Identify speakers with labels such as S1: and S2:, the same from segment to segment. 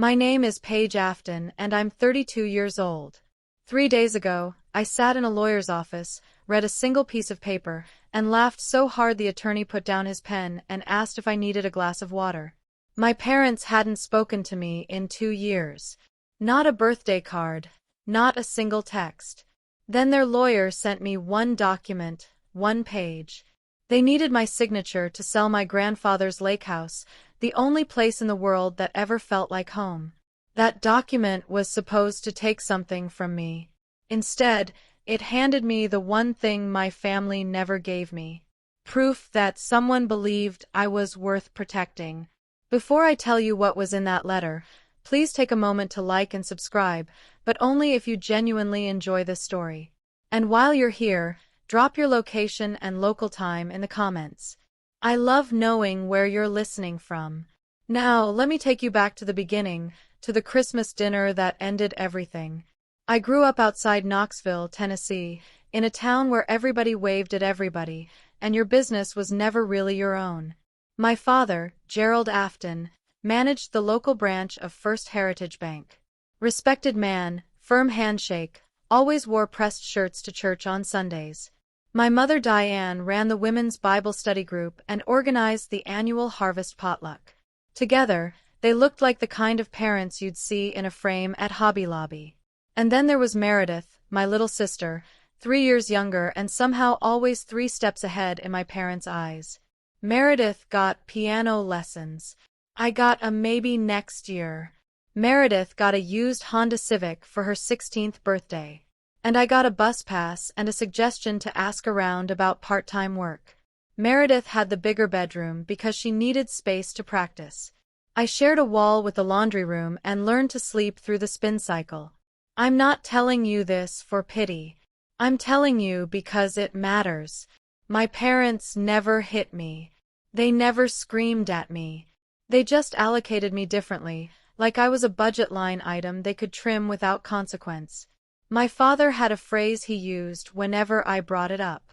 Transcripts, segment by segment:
S1: My name is Paige Afton and I'm 32 years old. 3 days ago, I sat in a lawyer's office, read a single piece of paper, and laughed so hard the attorney put down his pen and asked if I needed a glass of water. My parents hadn't spoken to me in 2 years. Not a birthday card, not a single text. Then their lawyer sent me one document, 1 page. They needed my signature to sell my grandfather's lake house, the only place in the world that ever felt like home. That document was supposed to take something from me. Instead, it handed me the one thing my family never gave me. Proof that someone believed I was worth protecting. Before I tell you what was in that letter, please take a moment to like and subscribe, but only if you genuinely enjoy this story. And while you're here, drop your location and local time in the comments. I love knowing where you're listening from. Now, let me take you back to the beginning, to the Christmas dinner that ended everything. I grew up outside Knoxville, Tennessee, in a town where everybody waved at everybody, and your business was never really your own. My father, Gerald Afton, managed the local branch of First Heritage Bank. Respected man, firm handshake, always wore pressed shirts to church on Sundays. My mother Diane ran the women's Bible study group and organized the annual harvest potluck. Together, they looked like the kind of parents you'd see in a frame at Hobby Lobby. And then there was Meredith, my little sister, 3 years younger and somehow always 3 steps ahead in my parents' eyes. Meredith got piano lessons. I got a maybe next year. Meredith got a used Honda Civic for her 16th birthday. And I got a bus pass and a suggestion to ask around about part-time work. Meredith had the bigger bedroom because she needed space to practice. I shared a wall with the laundry room and learned to sleep through the spin cycle. I'm not telling you this for pity. I'm telling you because it matters. My parents never hit me. They never screamed at me. They just allocated me differently, like I was a budget line item they could trim without consequence. My father had a phrase he used whenever I brought it up.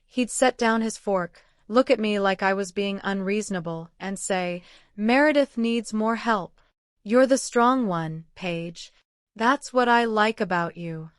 S1: He'd set down his fork, look at me like I was being unreasonable, and say, "Meredith needs more help. You're the strong one, Paige. That's what I like about you."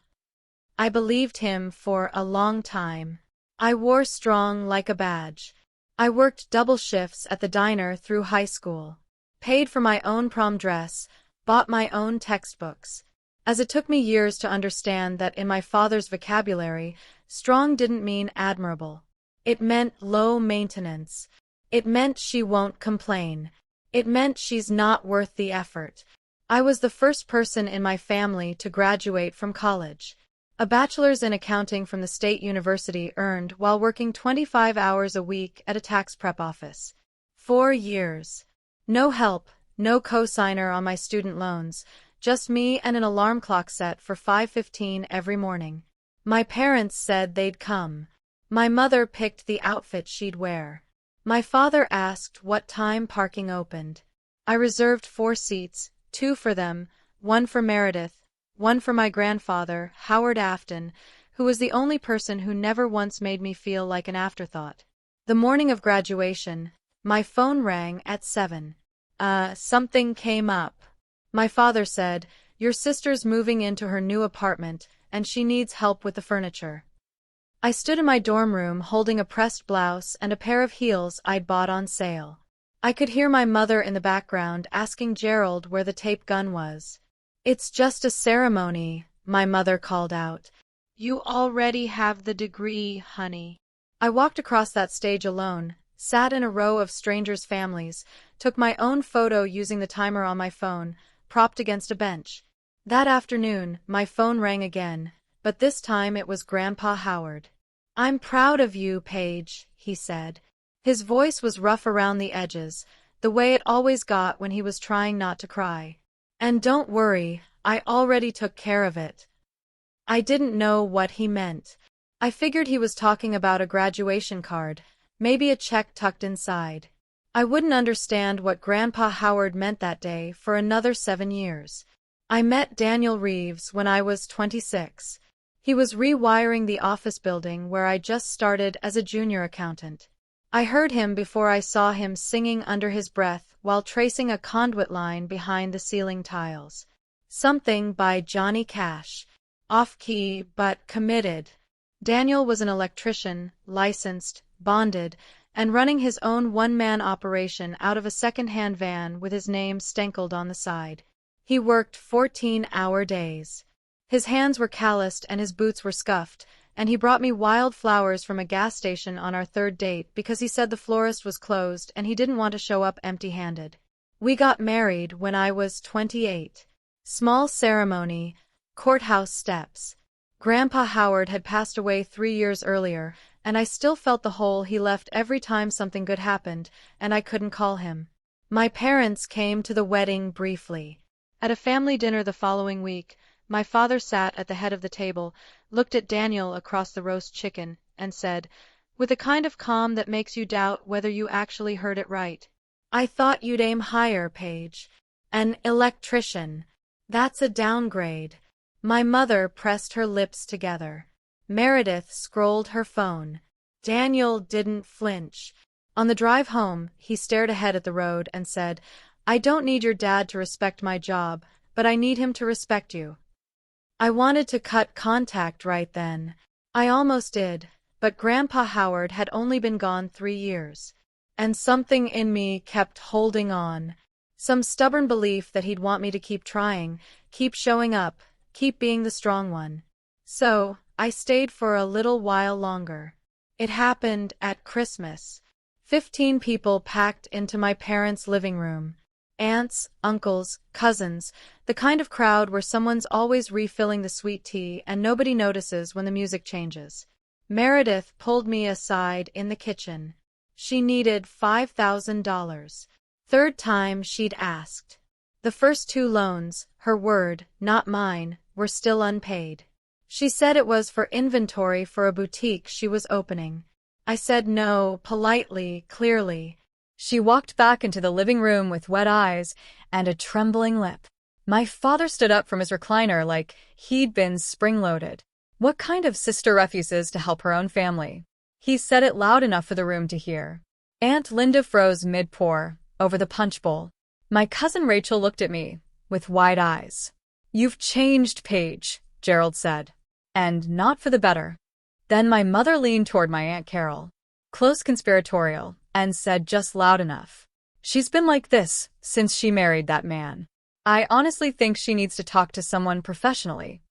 S1: I believed him for a long time. I wore strong like a badge. I worked double shifts at the diner through high school. Paid for my own prom dress, bought my own textbooks. As it took me years to understand that in my father's vocabulary, strong didn't mean admirable. It meant low maintenance. It meant she won't complain. It meant she's not worth the effort. I was the first person in my family to graduate from college. A bachelor's in accounting from the state university earned while working 25 hours a week at a tax prep office. 4 years. No help, no co-signer on my student loans. Just me and an alarm clock set for 5:15 every morning. My parents said they'd come. My mother picked the outfit she'd wear. My father asked what time parking opened. I reserved 4 seats, 2 for them, 1 for Meredith, 1 for my grandfather, Howard Afton, who was the only person who never once made me feel like an afterthought. The morning of graduation, my phone rang at 7. Something came up. My father said, "Your sister's moving into her new apartment, and she needs help with the furniture." I stood in my dorm room holding a pressed blouse and a pair of heels I'd bought on sale. I could hear my mother in the background asking Gerald where the tape gun was. "It's just a ceremony," my mother called out. "You already have the degree, honey." I walked across that stage alone, sat in a row of strangers' families, took my own photo using the timer on my phone, propped against a bench. That afternoon, my phone rang again, but this time it was Grandpa Howard. "I'm proud of you, Paige," he said. His voice was rough around the edges, the way it always got when he was trying not to cry. "And don't worry, I already took care of it." I didn't know what he meant. I figured he was talking about a graduation card, maybe a check tucked inside. I wouldn't understand what Grandpa Howard meant that day for another 7 years. I met Daniel Reeves when I was 26. He was rewiring the office building where I just started as a junior accountant. I heard him before I saw him, singing under his breath while tracing a conduit line behind the ceiling tiles. Something by Johnny Cash. Off-key, but committed. Daniel was an electrician, licensed, bonded, and running his own one-man operation out of a second-hand van with his name stenkled on the side. He worked 14-hour days. His hands were calloused and his boots were scuffed, and he brought me wild flowers from a gas station on our third date because he said the florist was closed and he didn't want to show up empty-handed. We got married when I was 28. Small ceremony, courthouse steps. Grandpa Howard had passed away 3 years earlier, and I still felt the hole he left every time something good happened, and I couldn't call him. My parents came to the wedding briefly. At a family dinner the following week, my father sat at the head of the table, looked at Daniel across the roast chicken, and said, with a kind of calm that makes you doubt whether you actually heard it right, "I thought you'd aim higher, Paige. An electrician. That's a downgrade." My mother pressed her lips together. Meredith scrolled her phone. Daniel didn't flinch. On the drive home, he stared ahead at the road and said, "I don't need your dad to respect my job, but I need him to respect you." I wanted to cut contact right then. I almost did, but Grandpa Howard had only been gone 3 years. And something in me kept holding on. Some stubborn belief that he'd want me to keep trying, keep showing up, keep being the strong one. So, I stayed for a little while longer. It happened at Christmas. 15 people packed into my parents' living room. Aunts, uncles, cousins, the kind of crowd where someone's always refilling the sweet tea and nobody notices when the music changes. Meredith pulled me aside in the kitchen. She needed $5,000. Third time she'd asked. The first 2 loans, her word, not mine, were still unpaid. She said it was for inventory for a boutique she was opening. I said no, politely, clearly. She walked back into the living room with wet eyes and a trembling lip. My father stood up from his recliner like he'd been spring-loaded. What kind of sister refuses to help her own family? He said it loud enough for the room to hear. Aunt Linda froze mid-pour, over the punch bowl. My cousin Rachel looked at me, with wide eyes. "You've changed, Paige," Gerald said. "And not for the better." Then my mother leaned toward my Aunt Carol, close conspiratorial, and said just loud enough, "She's been like this since she married that man. I honestly think she needs to talk to someone professionally."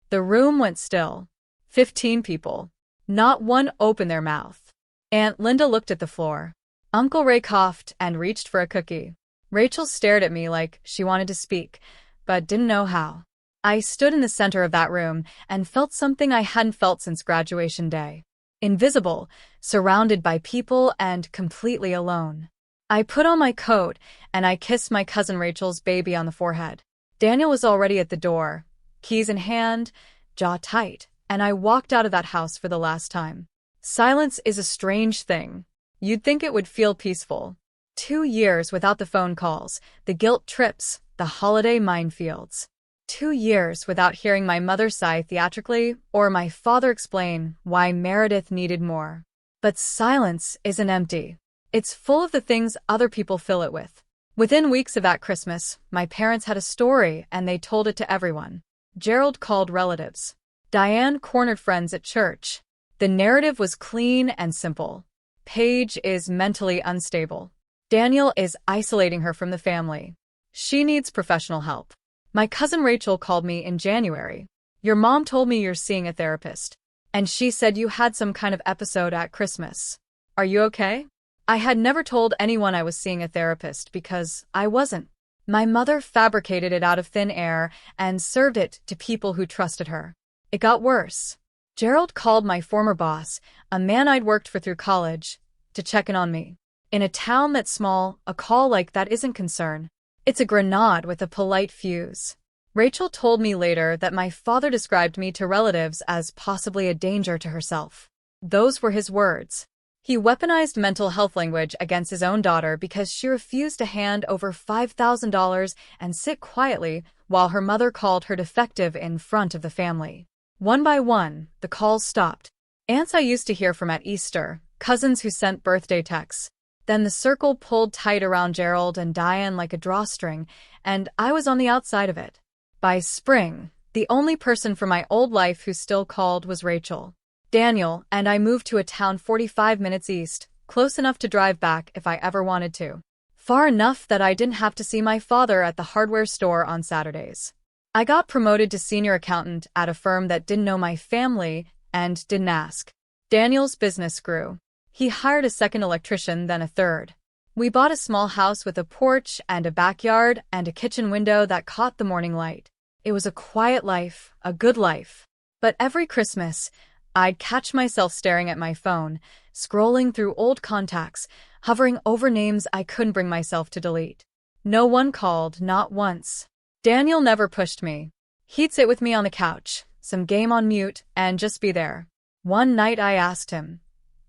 S1: The room went still. 15 people. Not one opened their mouth. Aunt Linda looked at the floor. Uncle Ray coughed and reached for a cookie. Rachel stared at me like she wanted to speak, but didn't know how. I stood in the center of that room and felt something I hadn't felt since graduation day. Invisible, surrounded by people and completely alone. I put on my coat and I kissed my cousin Rachel's baby on the forehead. Daniel was already at the door, keys in hand, jaw tight, and I walked out of that house for the last time. Silence is a strange thing. You'd think it would feel peaceful. 2 years without the phone calls, the guilt trips, the holiday minefields. 2 years without hearing my mother sigh theatrically or my father explain why Meredith needed more. But silence isn't empty. It's full of the things other people fill it with. Within weeks of that Christmas, my parents had a story and they told it to everyone. Gerald called relatives. Diane cornered friends at church. The narrative was clean and simple. Paige is mentally unstable. Daniel is isolating her from the family. She needs professional help. My cousin Rachel called me in January. "Your mom told me you're seeing a therapist, and she said you had some kind of episode at Christmas. Are you okay?" I had never told anyone I was seeing a therapist because I wasn't. My mother fabricated it out of thin air and served it to people who trusted her. It got worse. Gerald called my former boss, a man I'd worked for through college, to check in on me. In a town that's small, a call like that isn't concern. It's a grenade with a polite fuse. Rachel told me later that my father described me to relatives as possibly a danger to herself. Those were his words. He weaponized mental health language against his own daughter because she refused to hand over $5,000 and sit quietly while her mother called her defective in front of the family. One by one, the calls stopped. Aunts I used to hear from at Easter, cousins who sent birthday texts. Then the circle pulled tight around Gerald and Diane like a drawstring, and I was on the outside of it. By spring, the only person from my old life who still called was Rachel. Daniel and I moved to a town 45 minutes east, close enough to drive back if I ever wanted to. Far enough that I didn't have to see my father at the hardware store on Saturdays. I got promoted to senior accountant at a firm that didn't know my family and didn't ask. Daniel's business grew. He hired a second electrician, then a third. We bought a small house with a porch and a backyard and a kitchen window that caught the morning light. It was a quiet life, a good life. But every Christmas, I'd catch myself staring at my phone, scrolling through old contacts, hovering over names I couldn't bring myself to delete. No one called, not once. Daniel never pushed me. He'd sit with me on the couch, some game on mute, and just be there. One night I asked him,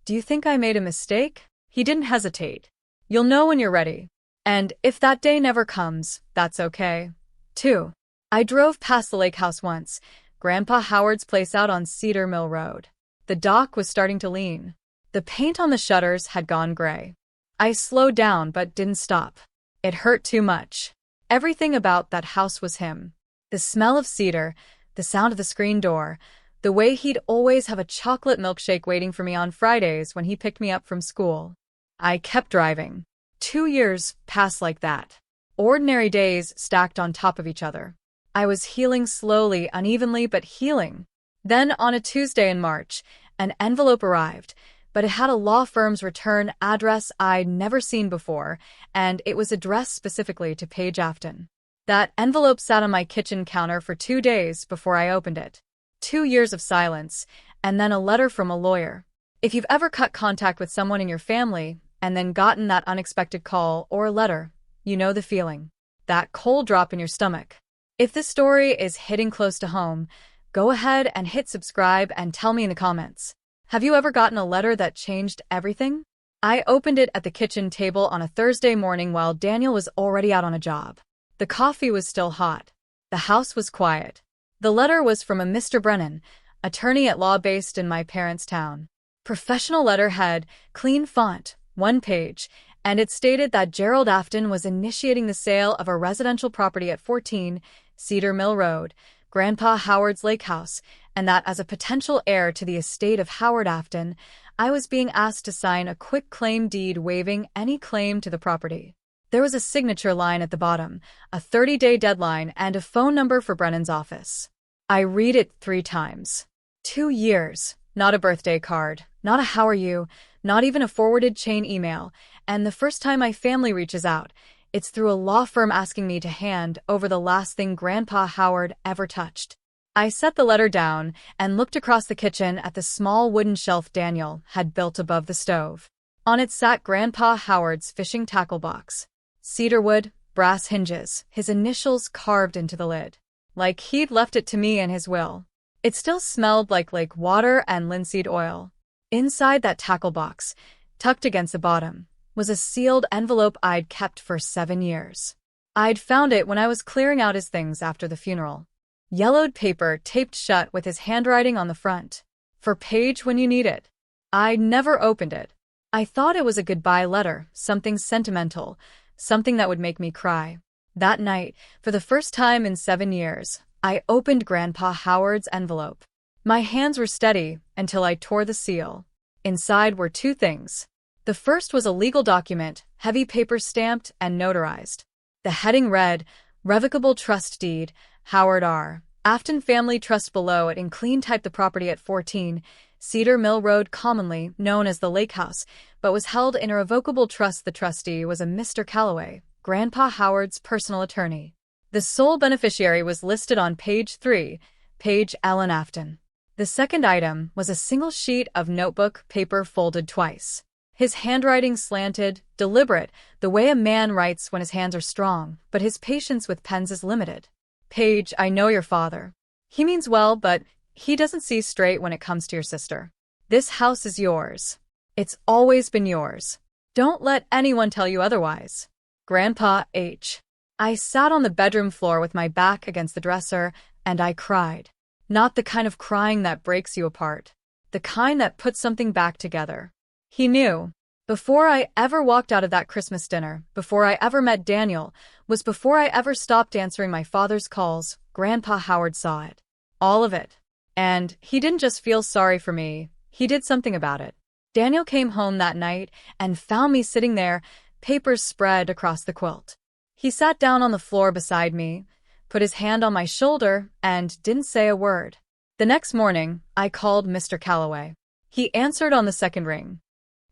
S1: "Do you think I made a mistake?" He didn't hesitate. "You'll know when you're ready. And if that day never comes, that's okay, too." I drove past the lake house once, Grandpa Howard's place out on Cedar Mill Road. The dock was starting to lean. The paint on the shutters had gone gray. I slowed down but didn't stop. It hurt too much. Everything about that house was him. The smell of cedar, the sound of the screen door, the way he'd always have a chocolate milkshake waiting for me on Fridays when he picked me up from school. I kept driving. 2 years passed like that. Ordinary days stacked on top of each other. I was healing slowly, unevenly, but healing. Then, on a Tuesday in March, an envelope arrived, but it had a law firm's return address I'd never seen before, and it was addressed specifically to Paige Afton. That envelope sat on my kitchen counter for 2 days before I opened it. 2 years of silence, and then a letter from a lawyer. If you've ever cut contact with someone in your family and then gotten that unexpected call or letter, you know the feeling. That cold drop in your stomach. If this story is hitting close to home, go ahead and hit subscribe and tell me in the comments. Have you ever gotten a letter that changed everything? I opened it at the kitchen table on a Thursday morning while Daniel was already out on a job. The coffee was still hot. The house was quiet. The letter was from a Mr. Brennan, attorney at law based in my parents' town. Professional letterhead, clean font, 1 page, and it stated that Gerald Afton was initiating the sale of a residential property at 14 Cedar Mill Road, Grandpa Howard's lake house, and that as a potential heir to the estate of Howard Afton, I was being asked to sign a quick claim deed waiving any claim to the property. There was a signature line at the bottom, a 30-day deadline, and a phone number for Brennan's office. I read it 3 times. 2 years, not a birthday card, not a how are you, not even a forwarded chain email, and the first time my family reaches out, it's through a law firm asking me to hand over the last thing Grandpa Howard ever touched. I set the letter down and looked across the kitchen at the small wooden shelf Daniel had built above the stove. On it sat Grandpa Howard's fishing tackle box. Cedarwood, brass hinges, his initials carved into the lid. Like he'd left it to me in his will. It still smelled like lake water and linseed oil. Inside that tackle box, tucked against the bottom, was a sealed envelope I'd kept for 7 years. I'd found it when I was clearing out his things after the funeral. Yellowed paper taped shut with his handwriting on the front. For Paige when you need it. I'd never opened it. I thought it was a goodbye letter, something sentimental, something that would make me cry. That night, for the first time in 7 years, I opened Grandpa Howard's envelope. My hands were steady until I tore the seal. Inside were 2 things. The first was a legal document, heavy paper stamped and notarized. The heading read, Revocable Trust Deed, Howard R. Afton Family Trust. Below it in clean type the property at 14 Cedar Mill Road, commonly known as the Lake House, but was held in a revocable trust. The trustee was a Mr. Calloway, Grandpa Howard's personal attorney. The sole beneficiary was listed on page 3, Paige Ellen Afton. The second item was a single sheet of notebook paper folded twice. His handwriting slanted, deliberate, the way a man writes when his hands are strong, but his patience with pens is limited. Paige, I know your father. He means well, but he doesn't see straight when it comes to your sister. This house is yours. It's always been yours. Don't let anyone tell you otherwise. Grandpa H. I sat on the bedroom floor with my back against the dresser, and I cried. Not the kind of crying that breaks you apart. The kind that puts something back together. He knew. Before I ever walked out of that Christmas dinner, before I ever met Daniel, was before I ever stopped answering my father's calls, Grandpa Howard saw it. All of it. And he didn't just feel sorry for me, he did something about it. Daniel came home that night and found me sitting there, papers spread across the quilt. He sat down on the floor beside me, put his hand on my shoulder, and didn't say a word. The next morning, I called Mr. Calloway. He answered on the second ring.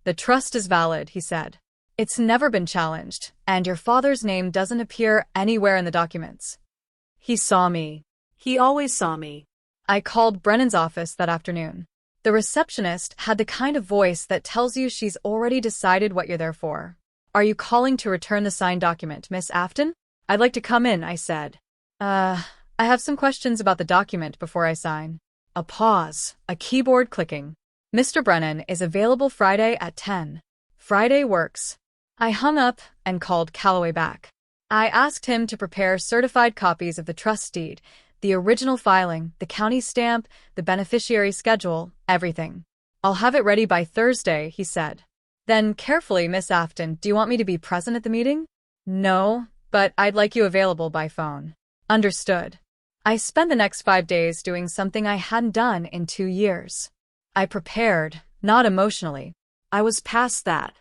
S1: "The trust is valid," he said. "It's never been challenged, and your father's name doesn't appear anywhere in the documents." He saw me. He always saw me. I called Brennan's office that afternoon. The receptionist had the kind of voice that tells you she's already decided what you're there for. "Are you calling to return the signed document, Miss Afton?" "I'd like to come in," I said. I have some questions about the document before I sign." A pause, a keyboard clicking. "Mr. Brennan is available Friday at 10. Friday works." I hung up and called Calloway back. I asked him to prepare certified copies of the trust deed, the original filing, the county stamp, the beneficiary schedule, everything. "I'll have it ready by Thursday," he said. Then carefully, "Miss Afton, do you want me to be present at the meeting?" "No, but I'd like you available by phone." "Understood." I spent the next 5 days doing something I hadn't done in 2 years. I prepared, not emotionally. I was past that.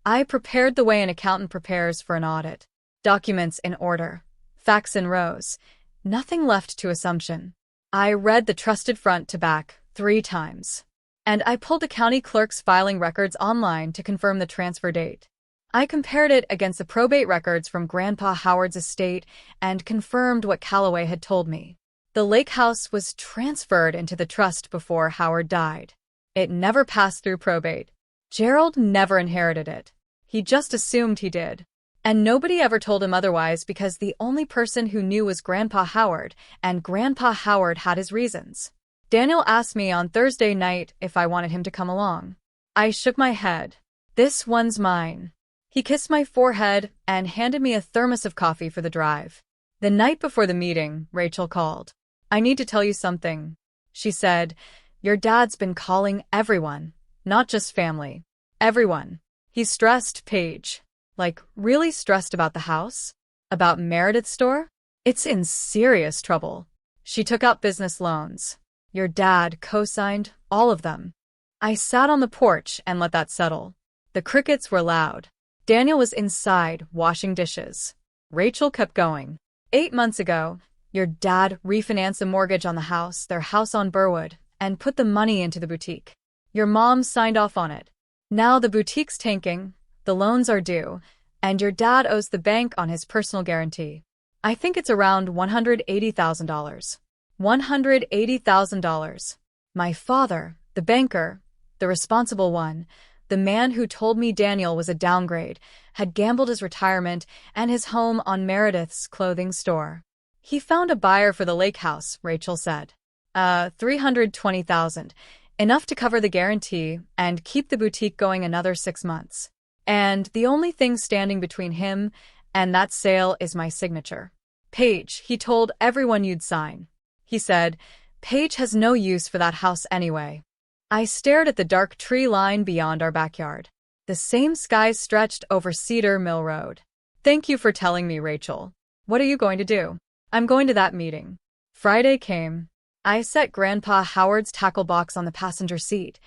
S1: I prepared the way an accountant prepares for an audit. Documents in order. Facts in rows. Nothing left to assumption. I read the trusted front to back 3 times. And I pulled the county clerk's filing records online to confirm the transfer date. I compared it against the probate records from Grandpa Howard's estate and confirmed what Calloway had told me. The lake house was transferred into the trust before Howard died. It never passed through probate. Gerald never inherited it. He just assumed he did. And nobody ever told him otherwise because the only person who knew was Grandpa Howard, and Grandpa Howard had his reasons. Daniel asked me on Thursday night if I wanted him to come along. I shook my head. "This one's mine." He kissed my forehead and handed me a thermos of coffee for the drive. The night before the meeting, Rachel called. "I need to tell you something," she said. "Your dad's been calling everyone, not just family. Everyone. He's stressed, Paige. Like, really stressed about the house? About Meredith's store? It's in serious trouble. She took out business loans. Your dad co-signed all of them." I sat on the porch and let that settle. The crickets were loud. Daniel was inside, washing dishes. Rachel kept going. "8 months ago, your dad refinanced the mortgage on the house, their house on Burwood, and put the money into the boutique. Your mom signed off on it. Now the boutique's tanking, the loans are due, and your dad owes the bank on his personal guarantee. I think it's around $180,000. $180,000. My father, the banker, the responsible one, the man who told me Daniel was a downgrade, had gambled his retirement and his home on Meredith's clothing store. He found a buyer for the lake house," Rachel said. $320,000, enough to cover the guarantee and keep the boutique going another 6 months. And the only thing standing between him and that sale is my signature. Paige, he told everyone you'd sign. He said, Paige has no use for that house anyway." I stared at the dark tree line beyond our backyard. The same skies stretched over Cedar Mill Road. "Thank you for telling me, Rachel. What are you going to do?" "I'm going to that meeting." Friday came. I set Grandpa Howard's tackle box on the passenger seat,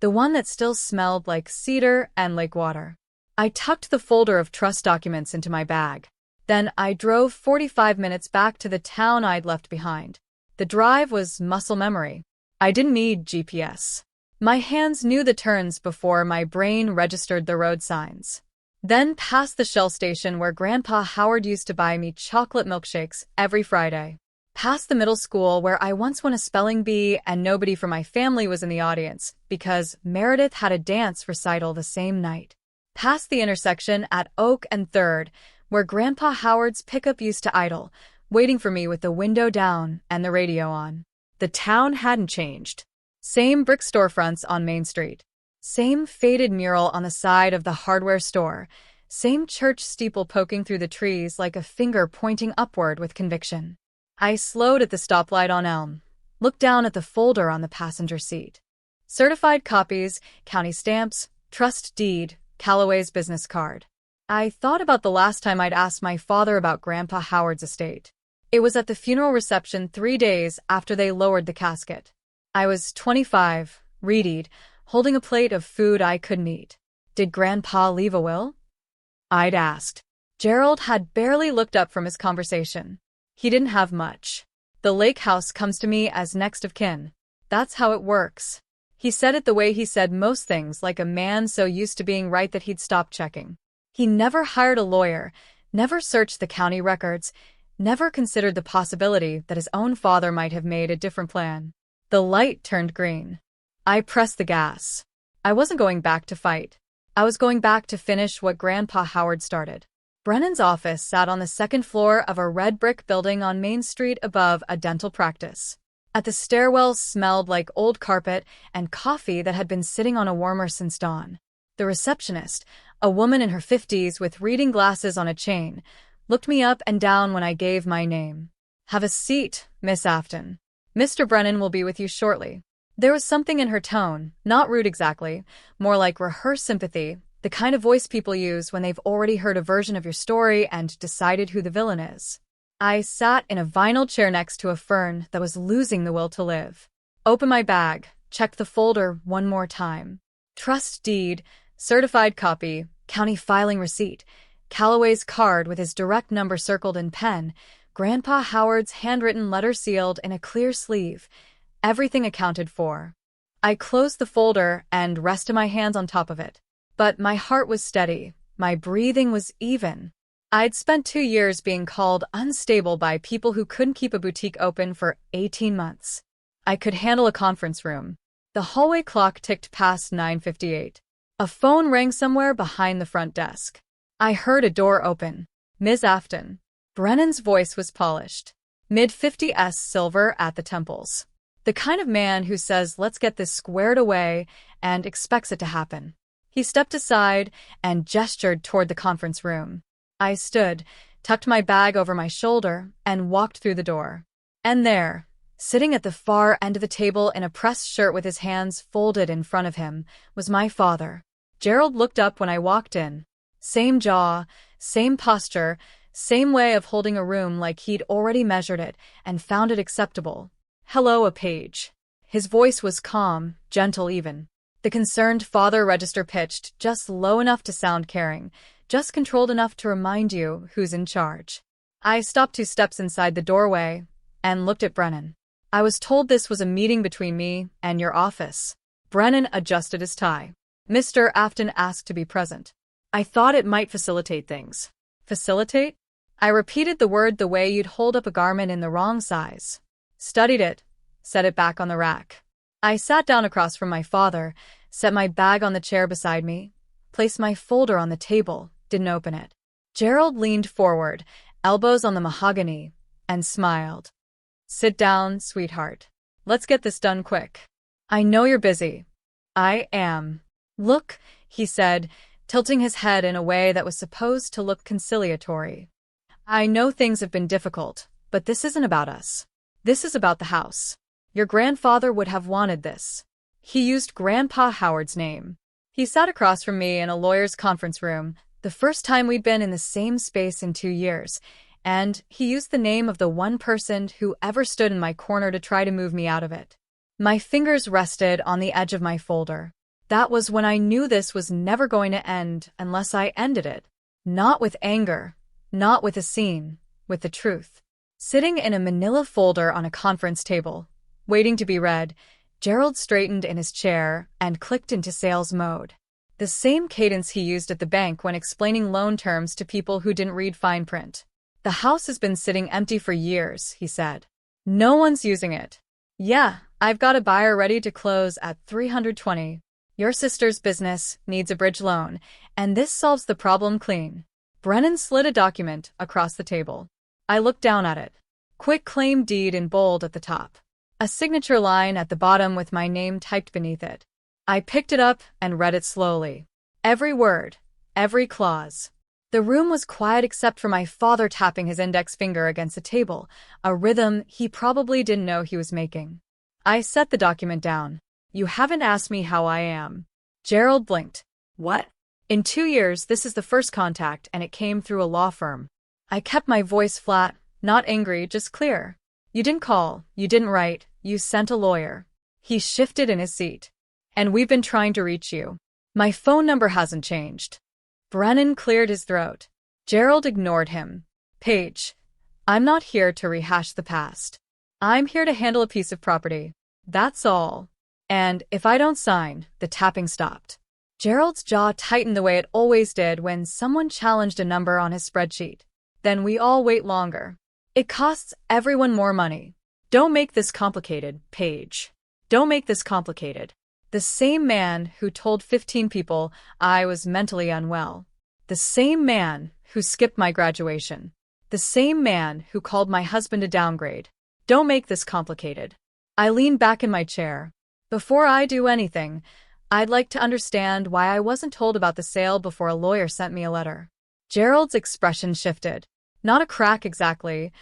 S1: the one that still smelled like cedar and lake water. I tucked the folder of trust documents into my bag. Then I drove 45 minutes back to the town I'd left behind. The drive was muscle memory. I didn't need GPS. My hands knew the turns before my brain registered the road signs. Then past the Shell station where Grandpa Howard used to buy me chocolate milkshakes every Friday. Past the middle school where I once won a spelling bee and nobody from my family was in the audience because Meredith had a dance recital the same night. Past the intersection at Oak and 3rd where Grandpa Howard's pickup used to idle, waiting for me with the window down and the radio on. The town hadn't changed. Same brick storefronts on Main Street. Same faded mural on the side of the hardware store. Same church steeple poking through the trees like a finger pointing upward with conviction. I slowed at the stoplight on Elm, looked down at the folder on the passenger seat. Certified copies, county stamps, Trust deed, Calloway's business card. I thought about the last time I'd asked my father about Grandpa Howard's estate. It was at the funeral reception 3 days after they lowered the casket. I was 25, readied, holding a plate of food I couldn't eat. Did Grandpa leave a will? I'd asked. Gerald had barely looked up from his conversation. He didn't have much. The lake house comes to me as next of kin. That's how it works. He said it the way he said most things, like a man so used to being right that he'd stopped checking. He never hired a lawyer, never searched the county records, never considered the possibility that his own father might have made a different plan. The light turned green. I pressed the gas. I wasn't going back to fight. I was going back to finish what Grandpa Howard started. Brennan's office sat on the second floor of a red brick building on Main Street above a dental practice. At the stairwell smelled like old carpet and coffee that had been sitting on a warmer since dawn. The receptionist, a woman in her 50s with reading glasses on a chain, looked me up and down when I gave my name. Have a seat, Miss Afton. Mr. Brennan will be with you shortly. There was something in her tone, not rude exactly, more like rehearsed sympathy, the kind of voice people use when they've already heard a version of your story and decided who the villain is. I sat in a vinyl chair next to a fern that was losing the will to live. Opened my bag, checked the folder one more time. Trust deed, certified copy, county filing receipt, Calloway's card with his direct number circled in pen, Grandpa Howard's handwritten letter sealed in a clear sleeve. Everything accounted for. I closed the folder and rested my hands on top of it. But my heart was steady. My breathing was even. I'd spent 2 years being called unstable by people who couldn't keep a boutique open for 18 months. I could handle a conference room. The hallway clock ticked past 9:58. A phone rang somewhere behind the front desk. I heard a door open. Ms. Afton. Brennan's voice was polished. Mid-50s silver at the temples. The kind of man who says, let's get this squared away, and expects it to happen. He stepped aside and gestured toward the conference room. I stood, tucked my bag over my shoulder, and walked through the door. And there, sitting at the far end of the table in a pressed shirt with his hands folded in front of him, was my father. Gerald looked up when I walked in. Same jaw, same posture, same way of holding a room like he'd already measured it and found it acceptable. Hello, a page. His voice was calm, gentle even. The concerned father register pitched just low enough to sound caring, just controlled enough to remind you who's in charge. I stopped 2 steps inside the doorway and looked at Brennan. I was told this was a meeting between me and your office. Brennan adjusted his tie. Mr. Afton asked to be present. I thought it might facilitate things. Facilitate? I repeated the word the way you'd hold up a garment in the wrong size. Studied it, set it back on the rack. I sat down across from my father, set my bag on the chair beside me, placed my folder on the table, didn't open it. Gerald leaned forward, elbows on the mahogany, and smiled. Sit down, sweetheart. Let's get this done quick. I know you're busy. I am. Look, he said, tilting his head in a way that was supposed to look conciliatory. I know things have been difficult, but this isn't about us. This is about the house. Your grandfather would have wanted this. He used Grandpa Howard's name. He sat across from me in a lawyer's conference room, the first time we'd been in the same space in 2 years, and he used the name of the one person who ever stood in my corner to try to move me out of it. My fingers rested on the edge of my folder. That was when I knew this was never going to end unless I ended it. Not with anger, not with a scene, with the truth. Sitting in a manila folder on a conference table, waiting to be read, Gerald straightened in his chair and clicked into sales mode. The same cadence he used at the bank when explaining loan terms to people who didn't read fine print. The house has been sitting empty for years, he said. No one's using it. Yeah, I've got a buyer ready to close at $320. Your sister's business needs a bridge loan, and this solves the problem clean. Brennan slid a document across the table. I looked down at it. Quick claim deed in bold at the top. A signature line at the bottom with my name typed beneath it. I picked it up and read it slowly. Every word, every clause. The room was quiet except for my father tapping his index finger against the table, a rhythm he probably didn't know he was making. I set the document down. You haven't asked me how I am. Gerald blinked. What? In 2 years, this is the first contact, and it came through a law firm. I kept my voice flat, not angry, just clear. You didn't call, you didn't write, you sent a lawyer. He shifted in his seat. And we've been trying to reach you. My phone number hasn't changed. Brennan cleared his throat. Gerald ignored him. Paige, I'm not here to rehash the past. I'm here to handle a piece of property. That's all. And if I don't sign, the tapping stopped. Gerald's jaw tightened the way it always did when someone challenged a number on his spreadsheet. Then we all wait longer. It costs everyone more money. Don't make this complicated, Paige. Don't make this complicated. The same man who told 15 people I was mentally unwell. The same man who skipped my graduation. The same man who called my husband a downgrade. Don't make this complicated. I leaned back in my chair. Before I do anything, I'd like to understand why I wasn't told about the sale before a lawyer sent me a letter. Gerald's expression shifted. Not a crack exactly,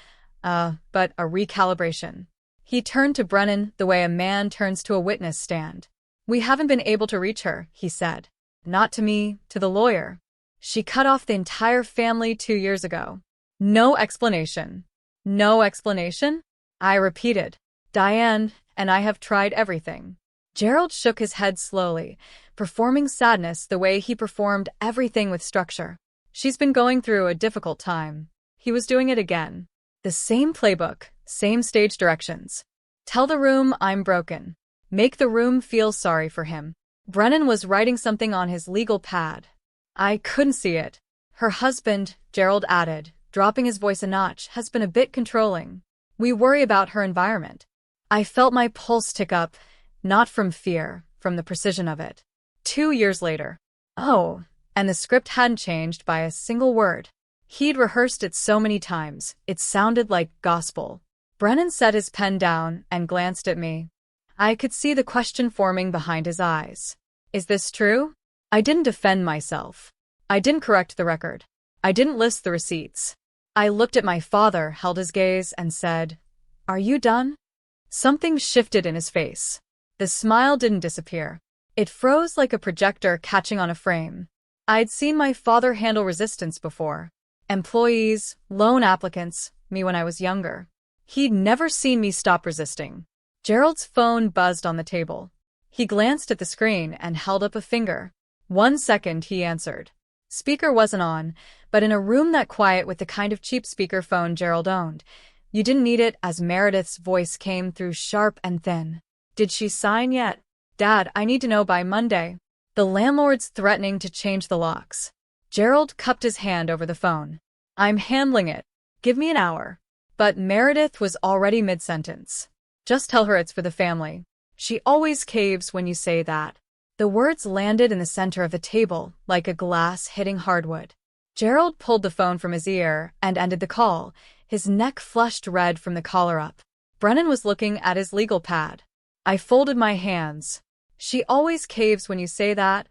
S1: but a recalibration. He turned to Brennan the way a man turns to a witness stand. We haven't been able to reach her, he said. Not to me, to the lawyer. She cut off the entire family 2 years ago. No explanation. No explanation? I repeated. Diane and I have tried everything. Gerald shook his head slowly, performing sadness the way he performed everything with structure. She's been going through a difficult time. He was doing it again. The same playbook, same stage directions. Tell the room I'm broken. Make the room feel sorry for him. Brennan was writing something on his legal pad. I couldn't see it. Her husband, Gerald added, dropping his voice a notch, has been a bit controlling. We worry about her environment. I felt my pulse tick up, not from fear, from the precision of it. 2 years later. Oh, and the script hadn't changed by a single word. He'd rehearsed it so many times, it sounded like gospel. Brennan set his pen down and glanced at me. I could see the question forming behind his eyes. Is this true? I didn't defend myself. I didn't correct the record. I didn't list the receipts. I looked at my father, held his gaze, and said, Are you done? Something shifted in his face. The smile didn't disappear. It froze like a projector catching on a frame. I'd seen my father handle resistance before. Employees, loan applicants, me when I was younger. He'd never seen me stop resisting. Gerald's phone buzzed on the table. He glanced at the screen and held up a finger. 1 second, he answered. Speaker wasn't on, but in a room that quiet with the kind of cheap speakerphone Gerald owned, you didn't need it as Meredith's voice came through sharp and thin. Did she sign yet? Dad, I need to know by Monday. The landlord's threatening to change the locks. Gerald cupped his hand over the phone. I'm handling it. Give me an hour. But Meredith was already mid-sentence. Just tell her it's for the family. She always caves when you say that. The words landed in the center of the table, like a glass hitting hardwood. Gerald pulled the phone from his ear and ended the call, his neck flushed red from the collar up. Brennan was looking at his legal pad. I folded my hands. She always caves when you say that,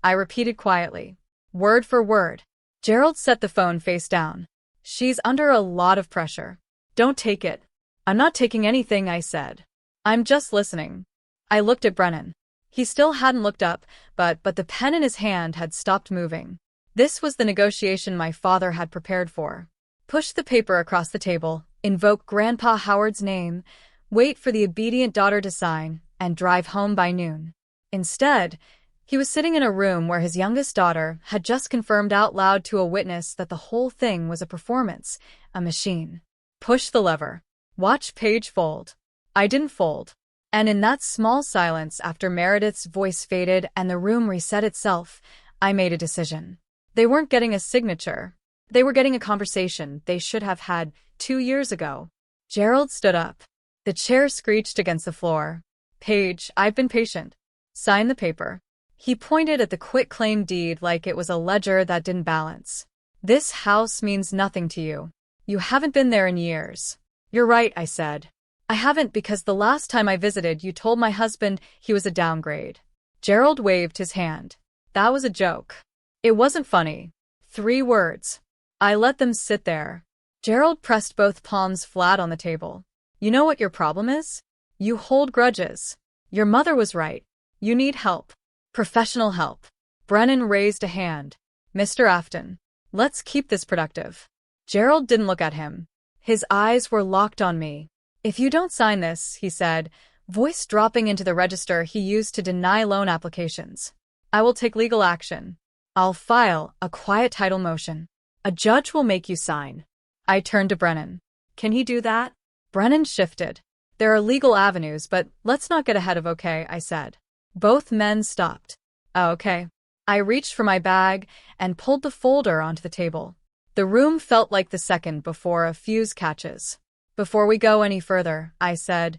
S1: I repeated quietly. Word for word. Gerald set the phone face down. She's under a lot of pressure. Don't take it. I'm not taking anything, I said. I'm just listening. I looked at Brennan. He still hadn't looked up, but the pen in his hand had stopped moving. This was the negotiation my father had prepared for. Push the paper across the table, invoke Grandpa Howard's name, wait for the obedient daughter to sign, and drive home by noon. Instead, he was sitting in a room where his youngest daughter had just confirmed out loud to a witness that the whole thing was a performance, a machine. Push the lever. Watch Paige fold. I didn't fold. And in that small silence after Meredith's voice faded and the room reset itself, I made a decision. They weren't getting a signature. They were getting a conversation they should have had 2 years ago. Gerald stood up. The chair screeched against the floor. Paige, I've been patient. Sign the paper. He pointed at the quitclaim deed like it was a ledger that didn't balance. This house means nothing to you. You haven't been there in years. You're right, I said. I haven't because the last time I visited you told my husband he was a downgrade. Gerald waved his hand. That was a joke. It wasn't funny. 3 words. I let them sit there. Gerald pressed both palms flat on the table. You know what your problem is? You hold grudges. Your mother was right. You need help. Professional help. Brennan raised a hand. Mr. Afton, let's keep this productive. Gerald didn't look at him. His eyes were locked on me. If you don't sign this, he said, voice dropping into the register he used to deny loan applications, I will take legal action. I'll file a quiet title motion. A judge will make you sign. I turned to Brennan. Can he do that? Brennan shifted. There are legal avenues, but let's not get ahead of okay, I said. Both men stopped. Oh, okay. I reached for my bag and pulled the folder onto the table. The room felt like the second before a fuse catches. Before we go any further, I said,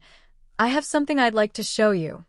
S1: I have something I'd like to show you.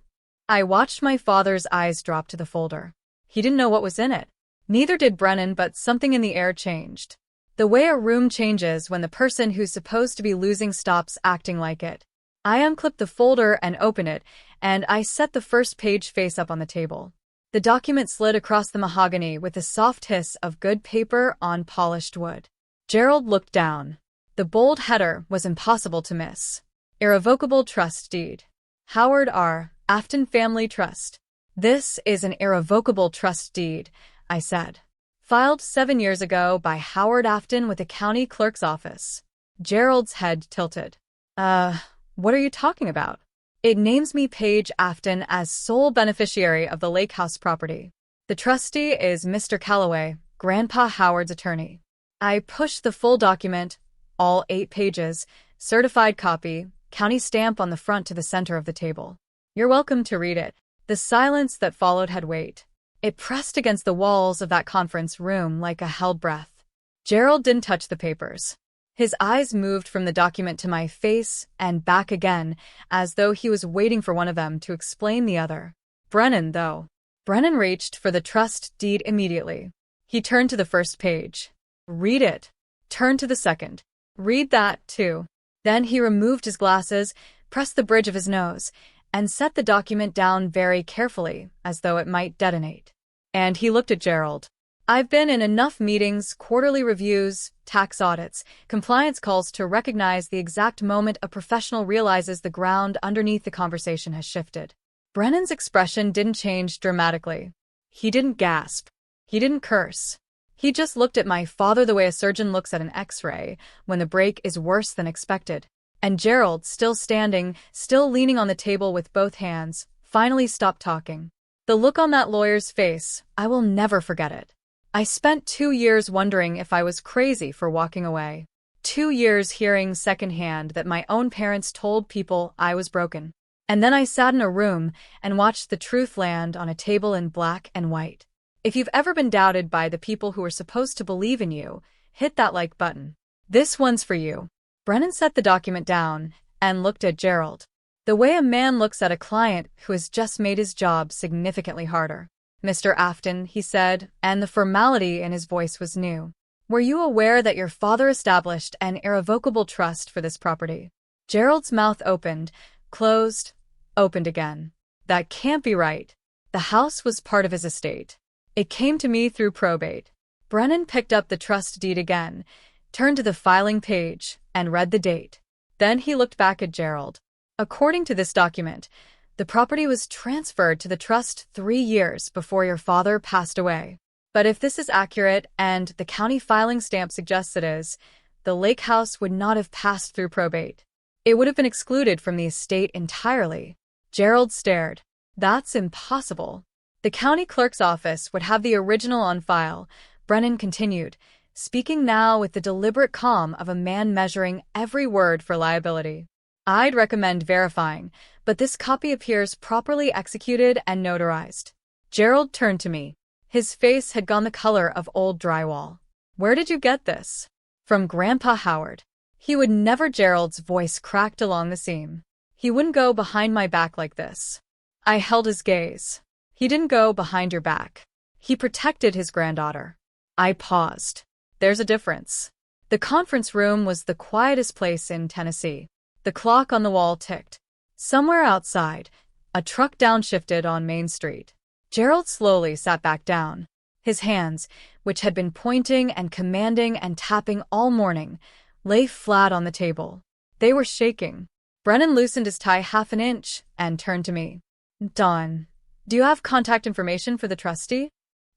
S1: I watched my father's eyes drop to the folder. He didn't know what was in it. Neither did Brennan, but something in the air changed. The way a room changes when the person who's supposed to be losing stops acting like it. I unclipped the folder and opened it, and I set the first page face up on the table. The document slid across the mahogany with a soft hiss of good paper on polished wood. Gerald looked down. The bold header was impossible to miss. Irrevocable Trust Deed. Howard R. Afton Family Trust. This is an irrevocable trust deed, I said. Filed 7 years ago by Howard Afton with the county clerk's office. Gerald's head tilted. What are you talking about? It names me Paige Afton as sole beneficiary of the Lake House property. The trustee is Mr. Calloway, Grandpa Howard's attorney. I pushed the full document, all 8 pages, certified copy, county stamp on the front to the center of the table. You're welcome to read it. The silence that followed had weight. It pressed against the walls of that conference room like a held breath. Gerald didn't touch the papers. His eyes moved from the document to my face and back again, as though he was waiting for one of them to explain the other. Brennan, though. Brennan reached for the trust deed immediately. He turned to the first page. Read it. Turn to the second. Read that, too. Then he removed his glasses, pressed the bridge of his nose, and set the document down very carefully, as though it might detonate. And he looked at Gerald. I've been in enough meetings, quarterly reviews, tax audits, compliance calls to recognize the exact moment a professional realizes the ground underneath the conversation has shifted. Brennan's expression didn't change dramatically. He didn't gasp. He didn't curse. He just looked at my father the way a surgeon looks at an X-ray when the break is worse than expected. And Gerald, still standing, still leaning on the table with both hands, finally stopped talking. The look on that lawyer's face, I will never forget it. I spent 2 years wondering if I was crazy for walking away. 2 years hearing secondhand that my own parents told people I was broken. And then I sat in a room and watched the truth land on a table in black and white. If you've ever been doubted by the people who are supposed to believe in you, hit that like button. This one's for you. Brennan set the document down and looked at Gerald. The way a man looks at a client who has just made his job significantly harder. Mr. Afton, he said, and the formality in his voice was new. Were you aware that your father established an irrevocable trust for this property? Gerald's mouth opened, closed, opened again. That can't be right. The house was part of his estate. It came to me through probate. Brennan picked up the trust deed again, turned to the filing page, and read the date. Then he looked back at Gerald. According to this document, the property was transferred to the trust 3 years before your father passed away. But if this is accurate, and the county filing stamp suggests it is, the lake house would not have passed through probate. It would have been excluded from the estate entirely. Gerald stared. That's impossible. The county clerk's office would have the original on file, Brennan continued, speaking now with the deliberate calm of a man measuring every word for liability. I'd recommend verifying, but this copy appears properly executed and notarized. Gerald turned to me. His face had gone the color of old drywall. Where did you get this? From Grandpa Howard. He would never. Gerald's voice cracked along the seam. He wouldn't go behind my back like this. I held his gaze. He didn't go behind your back. He protected his granddaughter. I paused. There's a difference. The conference room was the quietest place in Tennessee. The clock on the wall ticked. Somewhere outside, a truck downshifted on Main Street. Gerald slowly sat back down. His hands, which had been pointing and commanding and tapping all morning, lay flat on the table. They were shaking. Brennan loosened his tie half an inch and turned to me. Dawn, do you have contact information for the trustee?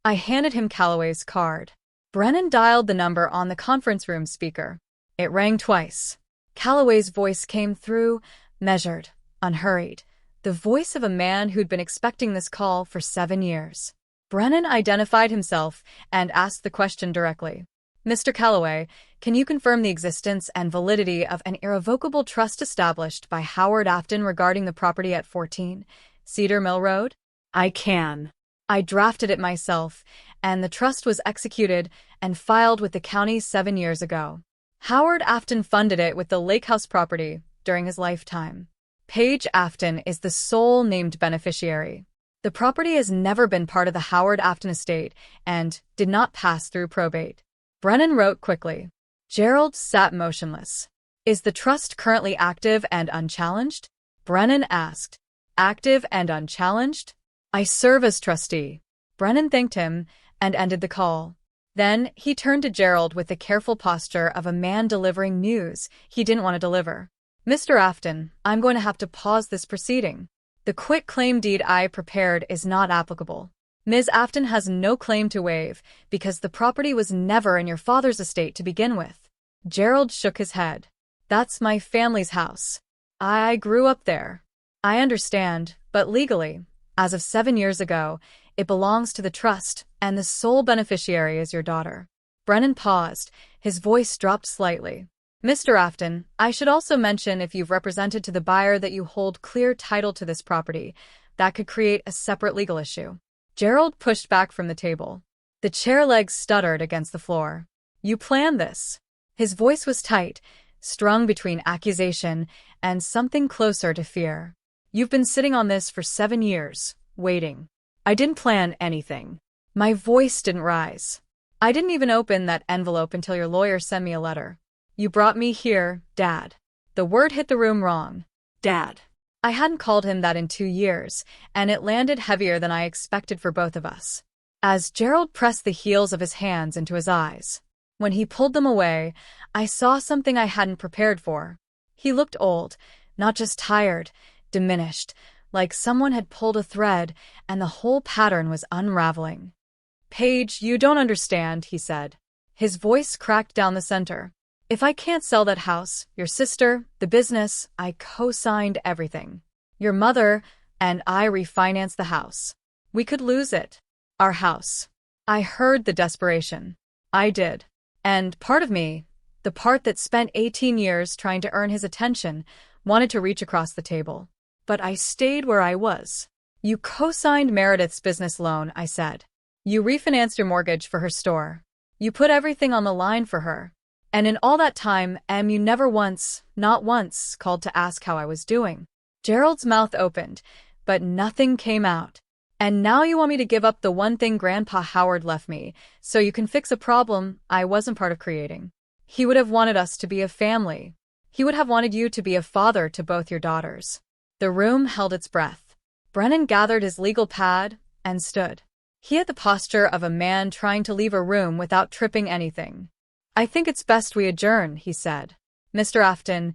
S1: I handed him Calloway's card. Brennan dialed the number on the conference room speaker. It rang twice. Calloway's voice came through, measured, unhurried. The voice of a man who'd been expecting this call for 7 years. Brennan identified himself and asked the question directly. Mr. Calloway, can you confirm the existence and validity of an irrevocable trust established by Howard Afton regarding the property at 14 Cedar Mill Road? I can. I drafted it myself, and the trust was executed and filed with the county 7 years ago. Howard Afton funded it with the Lake House property during his lifetime. Paige Afton is the sole named beneficiary. The property has never been part of the Howard Afton estate and did not pass through probate. Brennan wrote quickly. Gerald sat motionless. Is the trust currently active and unchallenged? Brennan asked. Active and unchallenged? I serve as trustee. Brennan thanked him and ended the call. Then he turned to Gerald with the careful posture of a man delivering news he didn't want to deliver. Mr. Afton, I'm going to have to pause this proceeding. The quitclaim deed I prepared is not applicable. Ms. Afton has no claim to waive because the property was never in your father's estate to begin with. Gerald shook his head. That's my family's house. I grew up there. I understand, but legally, as of 7 years ago, it belongs to the trust, and the sole beneficiary is your daughter. Brennan paused. His voice dropped slightly. Mr. Afton, I should also mention if you've represented to the buyer that you hold clear title to this property, that could create a separate legal issue. Gerald pushed back from the table. The chair legs stuttered against the floor. You planned this. His voice was tight, strung between accusation and something closer to fear. You've been sitting on this for 7 years, waiting. I didn't plan anything. My voice didn't rise. I didn't even open that envelope until your lawyer sent me a letter. You brought me here, Dad. The word hit the room wrong. Dad. I hadn't called him that in 2 years, and it landed heavier than I expected for both of us. As Gerald pressed the heels of his hands into his eyes, when he pulled them away, I saw something I hadn't prepared for. He looked old, not just tired, diminished, like someone had pulled a thread and the whole pattern was unraveling. Paige, you don't understand, he said. His voice cracked down the center. If I can't sell that house, your sister, the business, I co-signed everything. Your mother and I refinanced the house. We could lose it. Our house. I heard the desperation. I did. And part of me, the part that spent 18 years trying to earn his attention, wanted to reach across the table. But I stayed where I was. You co-signed Meredith's business loan, I said. You refinanced your mortgage for her store. You put everything on the line for her. And in all that time, you never once, not once, called to ask how I was doing. Gerald's mouth opened, but nothing came out. And now you want me to give up the one thing Grandpa Howard left me, so you can fix a problem I wasn't part of creating. He would have wanted us to be a family. He would have wanted you to be a father to both your daughters. The room held its breath. Brennan gathered his legal pad and stood. He had the posture of a man trying to leave a room without tripping anything. I think it's best we adjourn, he said. Mr. Afton,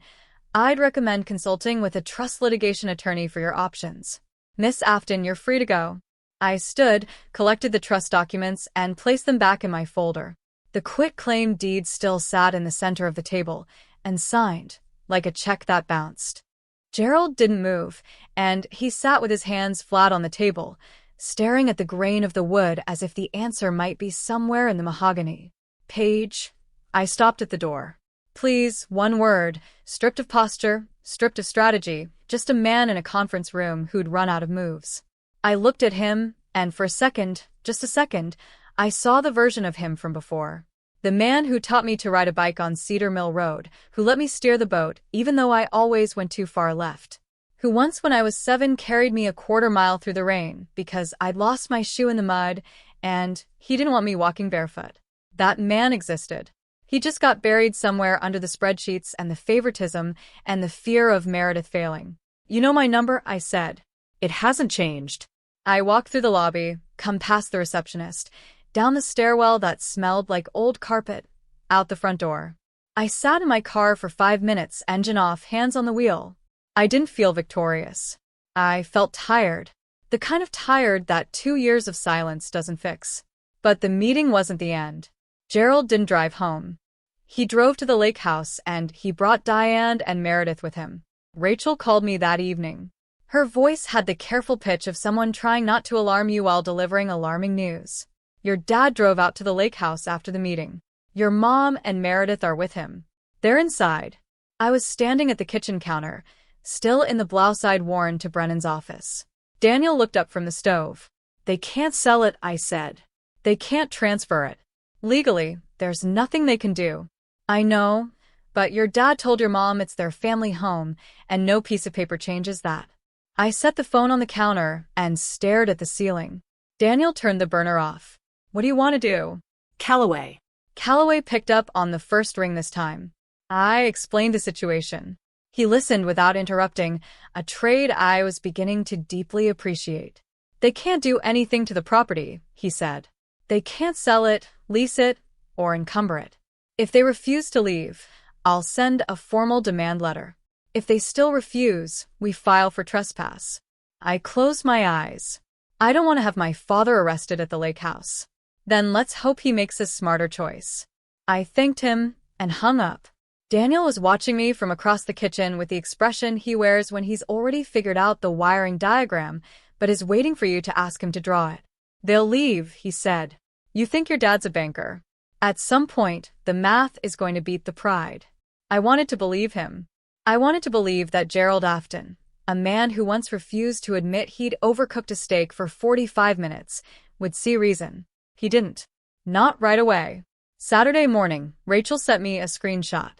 S1: I'd recommend consulting with a trust litigation attorney for your options. Miss Afton, you're free to go. I stood, collected the trust documents, and placed them back in my folder. The quitclaim deed still sat in the center of the table, and signed, like a check that bounced. Gerald didn't move, and he sat with his hands flat on the table, staring at the grain of the wood as if the answer might be somewhere in the mahogany. Paige. I stopped at the door. Please, one word, stripped of posture, stripped of strategy, just a man in a conference room who'd run out of moves. I looked at him, and for a second, just a second, I saw the version of him from before. The man who taught me to ride a bike on Cedar Mill Road, who let me steer the boat even though I always went too far left. Who once when I was 7 carried me a quarter mile through the rain because I'd lost my shoe in the mud, and he didn't want me walking barefoot. That man existed. He just got buried somewhere under the spreadsheets and the favoritism and the fear of Meredith failing. You know my number, I said. It hasn't changed. I walked through the lobby, come past the receptionist, down the stairwell that smelled like old carpet, out the front door. I sat in my car for 5 minutes, engine off, hands on the wheel. I didn't feel victorious. I felt tired. The kind of tired that 2 years of silence doesn't fix. But the meeting wasn't the end. Gerald didn't drive home. He drove to the lake house and he brought Diane and Meredith with him. Rachel called me that evening. Her voice had the careful pitch of someone trying not to alarm you while delivering alarming news. Your dad drove out to the lake house after the meeting. Your mom and Meredith are with him. They're inside. I was standing at the kitchen counter, still in the blouse I'd worn to Brennan's office. Daniel looked up from the stove. They can't sell it, I said. They can't transfer it. Legally, there's nothing they can do. I know, but your dad told your mom it's their family home, and no piece of paper changes that. I set the phone on the counter and stared at the ceiling. Daniel turned the burner off. What do you want to do?
S2: Callaway.
S1: Callaway picked up on the first ring this time. I explained the situation. He listened without interrupting, a trade I was beginning to deeply appreciate. They can't do anything to the property, he said. They can't sell it, lease it, or encumber it. If they refuse to leave, I'll send a formal demand letter. If they still refuse, we file for trespass. I closed my eyes. I don't want to have my father arrested at the lake house. Then let's hope he makes a smarter choice. I thanked him and hung up. Daniel was watching me from across the kitchen with the expression he wears when he's already figured out the wiring diagram, but is waiting for you to ask him to draw it. They'll leave, he said. You think your dad's a banker. At some point, the math is going to beat the pride. I wanted to believe him. I wanted to believe that Gerald Afton, a man who once refused to admit he'd overcooked a steak for 45 minutes, would see reason. He didn't. Not right away. Saturday morning, Rachel sent me a screenshot.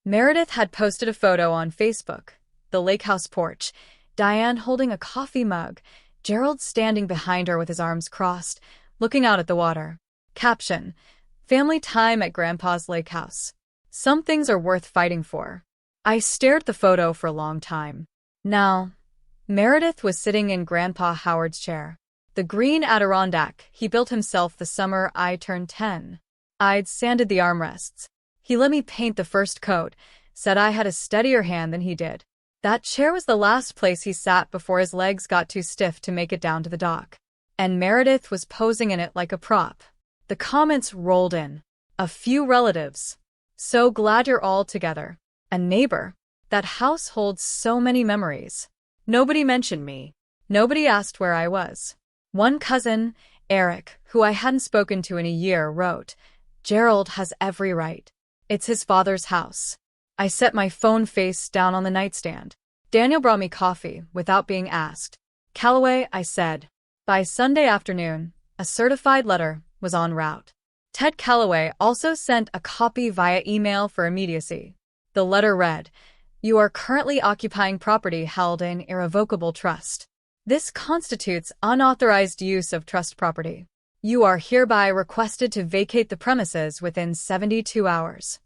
S1: Meredith had posted a photo on Facebook. The lake house porch, Diane holding a coffee mug, Gerald standing behind her with his arms crossed, looking out at the water. Caption: Family time at Grandpa's lake house. Some things are worth fighting for. I stared at the photo for a long time. Now, Meredith was sitting in Grandpa Howard's chair. The green Adirondack he built himself the summer I turned 10. I'd sanded the armrests. He let me paint the first coat, said I had a steadier hand than he did. That chair was the last place he sat before his legs got too stiff to make it down to the dock. And Meredith was posing in it like a prop. The comments rolled in. A few relatives. So glad you're all together. A neighbor. That house holds so many memories. Nobody mentioned me. Nobody asked where I was. One cousin, Eric, who I hadn't spoken to in a year, wrote, Gerald has every right. It's his father's house. I set my phone face down on the nightstand. Daniel brought me coffee without being asked. Callaway, I said. By Sunday afternoon, a certified letter was en route. Ted Callaway also sent a copy via email for immediacy. The letter read, You are currently occupying property held in irrevocable trust. This constitutes unauthorized use of trust property. You are hereby requested to vacate the premises within 72 hours.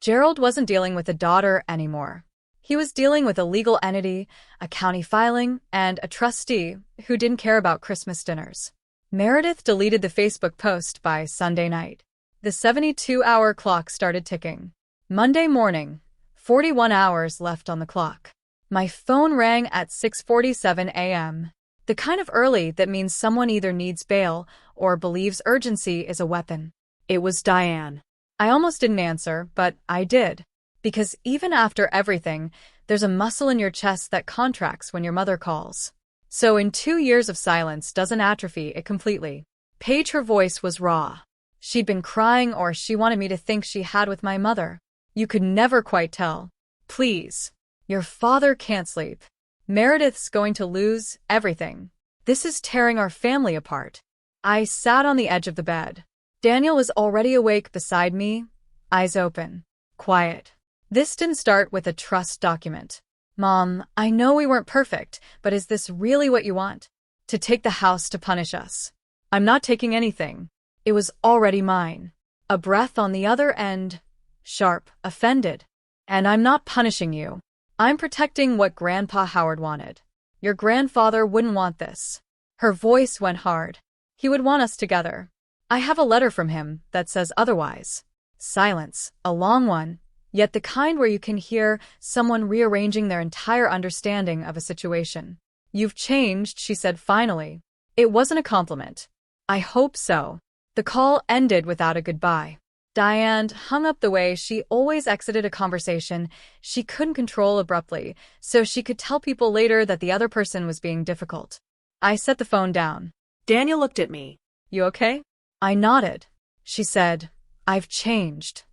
S1: Gerald wasn't dealing with a daughter anymore. He was dealing with a legal entity, a county filing, and a trustee who didn't care about Christmas dinners. Meredith deleted the Facebook post by Sunday night. The 72-hour clock started ticking. Monday morning, 41 hours left on the clock. My phone rang at 6:47 a.m. The kind of early that means someone either needs bail or believes urgency is a weapon. It was Diane. I almost didn't answer, but I did. Because even after everything, there's a muscle in your chest that contracts when your mother calls. So in 2 years of silence doesn't atrophy it completely. Paige, her voice was raw. She'd been crying, or she wanted me to think she had with my mother. You could never quite tell. Please. Your father can't sleep. Meredith's going to lose everything. This is tearing our family apart. I sat on the edge of the bed. Daniel was already awake beside me, eyes open, quiet. This didn't start with a trust document. Mom, I know we weren't perfect, but is this really what you want? To take the house to punish us? I'm not taking anything. It was already mine. A breath on the other end, sharp, offended. And I'm not punishing you. I'm protecting what Grandpa Howard wanted. Your grandfather wouldn't want this. Her voice went hard. He would want us together. I have a letter from him that says otherwise. Silence, a long one, yet the kind where you can hear someone rearranging their entire understanding of a situation. You've changed, she said finally. It wasn't a compliment. I hope so. The call ended without a goodbye. Diane hung up the way she always exited a conversation she couldn't control abruptly, so she could tell people later that the other person was being difficult. I set the phone down.
S2: Daniel looked at me.
S1: You okay? I nodded. She said, I've changed.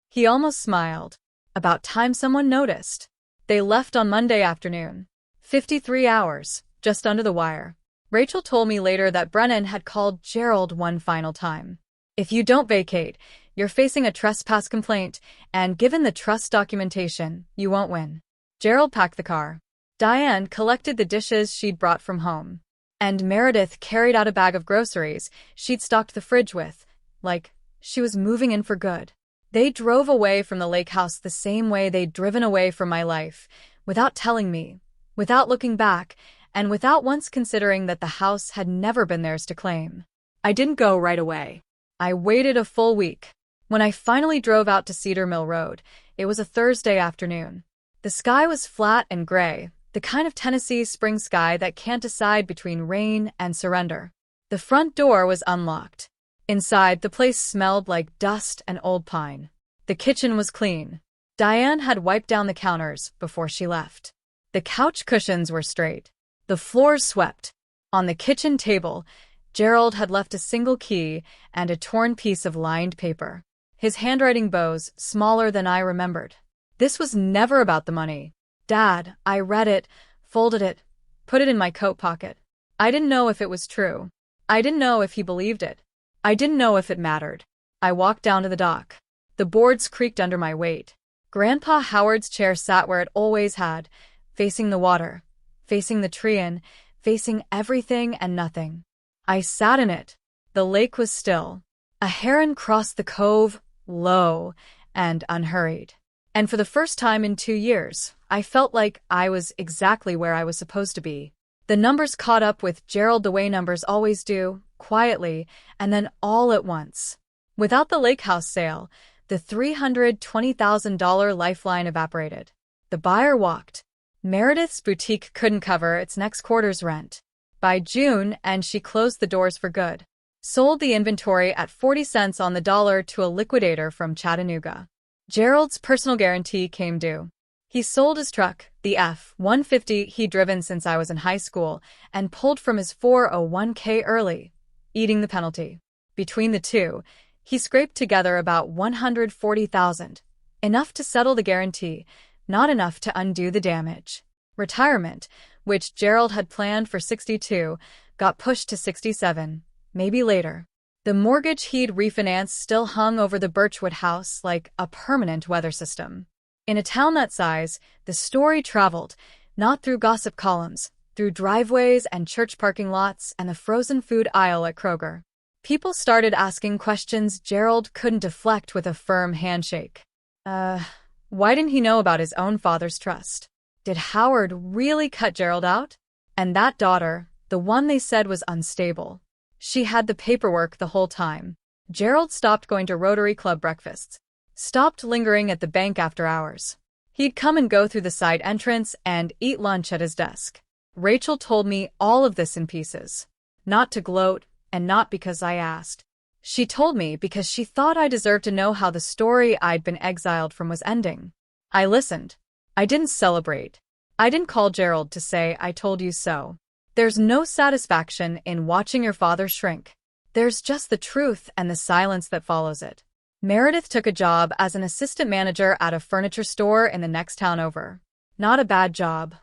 S1: He almost smiled. About time someone noticed. They left on Monday afternoon. 53 hours, just under the wire. Rachel told me later that Brennan had called Gerald one final time. If you don't vacate, you're facing a trespass complaint, and given the trust documentation, you won't win. Gerald packed the car. Diane collected the dishes she'd brought from home. And Meredith carried out a bag of groceries she'd stocked the fridge with, like she was moving in for good. They drove away from the lake house the same way they'd driven away from my life, without telling me, without looking back, and without once considering that the house had never been theirs to claim.
S2: I didn't go right away.
S1: I waited a full week. When I finally drove out to Cedar Mill Road, it was a Thursday afternoon. The sky was flat and gray, the kind of Tennessee spring sky that can't decide between rain and surrender. The front door was unlocked. Inside, the place smelled like dust and old pine. The kitchen was clean. Diane had wiped down the counters before she left. The couch cushions were straight. The floors swept. On the kitchen table, Gerald had left a single key and a torn piece of lined paper. His handwriting bows smaller than I remembered. This was never about the money. Dad, I read it, folded it, put it in my coat pocket. I didn't know if it was true. I didn't know if he believed it. I didn't know if it mattered. I walked down to the dock. The boards creaked under my weight. Grandpa Howard's chair sat where it always had, facing the water, facing the tree, facing everything and nothing. I sat in it. The lake was still. A heron crossed the cove, low and unhurried. And for the first time in 2 years, I felt like I was exactly where I was supposed to be. The numbers caught up with Gerald the way numbers always do, quietly, and then all at once. Without the lake house sale, the $320,000 lifeline evaporated. The buyer walked. Meredith's boutique couldn't cover its next quarter's rent. By June, and she closed the doors for good. Sold the inventory at 40 cents on the dollar to a liquidator from Chattanooga. Gerald's personal guarantee came due. He sold his truck, the F-150 he'd driven since I was in high school, and pulled from his 401k early, eating the penalty. Between the two, he scraped together about $140,000, enough to settle the guarantee, not enough to undo the damage. Retirement, which Gerald had planned for 62, got pushed to 67, maybe later. The mortgage he'd refinanced still hung over the Birchwood house like a permanent weather system. In a town that size, the story traveled, not through gossip columns, through driveways and church parking lots and the frozen food aisle at Kroger. People started asking questions Gerald couldn't deflect with a firm handshake. Why didn't he know about his own father's trust? Did Howard really cut Gerald out? And that daughter, the one they said was unstable. She had the paperwork the whole time. Gerald stopped going to Rotary Club breakfasts. Stopped lingering at the bank after hours. He'd come and go through the side entrance and eat lunch at his desk. Rachel told me all of this in pieces. Not to gloat, and not because I asked. She told me because she thought I deserved to know how the story I'd been exiled from was ending. I listened. I didn't celebrate. I didn't call Gerald to say I told you so. There's no satisfaction in watching your father shrink. There's just the truth and the silence that follows it. Meredith took a job as an assistant manager at a furniture store in the next town over. Not a bad job.